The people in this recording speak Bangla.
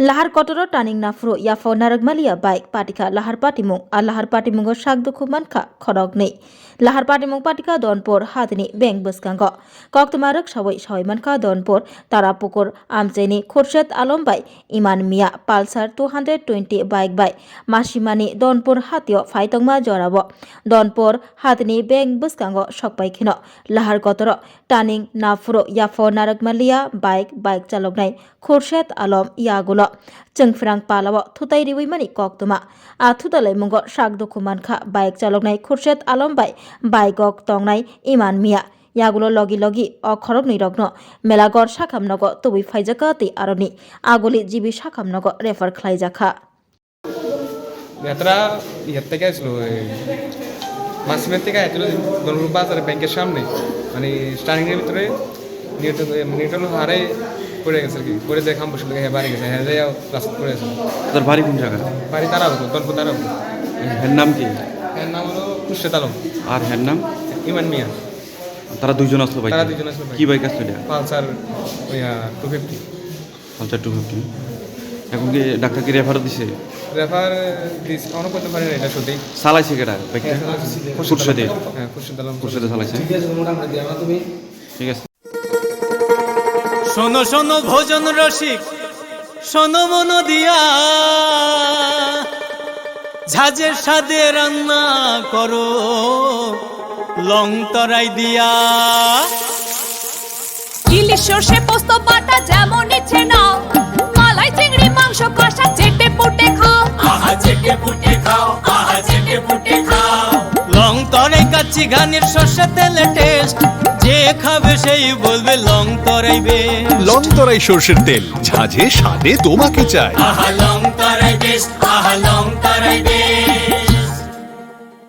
Lahar kotoro taning nafro yafo naragmalia baik patika lahar patimung sakduku manka khorok nei lahar patimung patika donpor hadini beng buskango koktumarak sawai manka donpor tarapukur amjeni khurshad alom bai iman mia pulsar 220 bike bai masimani donpor hatio faitongma jorabo donpor hadini beng buskango sokbai khino lahar kotoro taning nafro yafo naragmalia bike chaloknai khurshad alom yagulo Cengfrang palawo thutai riwi mani koktuma a thudalai mungo sakduku manka bike chaloknai khurshad alom bai bike tongnai iman mia yagulo logi o khorok ni rogno melagor sakamnogo tubi faijaka ti aroni agoli jibi sakamnogo refer khlaijaka यात्रा ইয়াত্রা গেছিল মাসিমের থেকে আইছিল দলপুর বাজারে ব্যাংকের সামনে মানে স্টার্টিং এর ভিতরে নিউটন হারে পড়ে গেছে কি পড়ে দেখাম বসে লাগে বাড়ি গেছে হ্যাঁ যাও ক্লাস করে আছে তোর বাড়ি কোন জায়গা? বাড়ি তারাপুর দলপুর তারাপুর এর নাম কি? এর নাম হলো খুরশেদ আলম আর এর নাম ইমান মিয়া। তারা দুইজন আসলো বাইক। তারা দুইজন আসলো কি বাইক আসলো এটা? Pulsar 250 Pulsar 250। এখন কি ডাক্তার কি রেফার দিছে? রেফার দিস অন করতে পারে না এটা সত্যি চালাইছে কেডা বাইকটা? খুরশেদে। হ্যাঁ খুরশেদ আলম খুরশেদে চালাইছে। ঠিক আছে তোমরা আমরা দিও না তুমি ঠিক আছে। শোনো শোনো ভোজন রসিক শোনো মন দিয়া ঝাঁঝের স্বাদে রান্না করো লং তরাই দিয়া ইলিশ সর্ষে পোস্ত বাটা যেমন ইচ্ছে নাও মালাই চিংড়ি মাংস কষা চেটে পুটে খাও আহা চেটে পুটে খাও আহা চেটে পুটে খাও লং তরাই কাচ্চি ঘানির সর্ষে তেলে টেস্ট যে খাবে সেই বলবে লং তরাই বেশ লং তরাই সর্ষের তেল ঝাঁঝে স্বাদে তোমাকে চাই। আহা লং তরাই বেশ আহা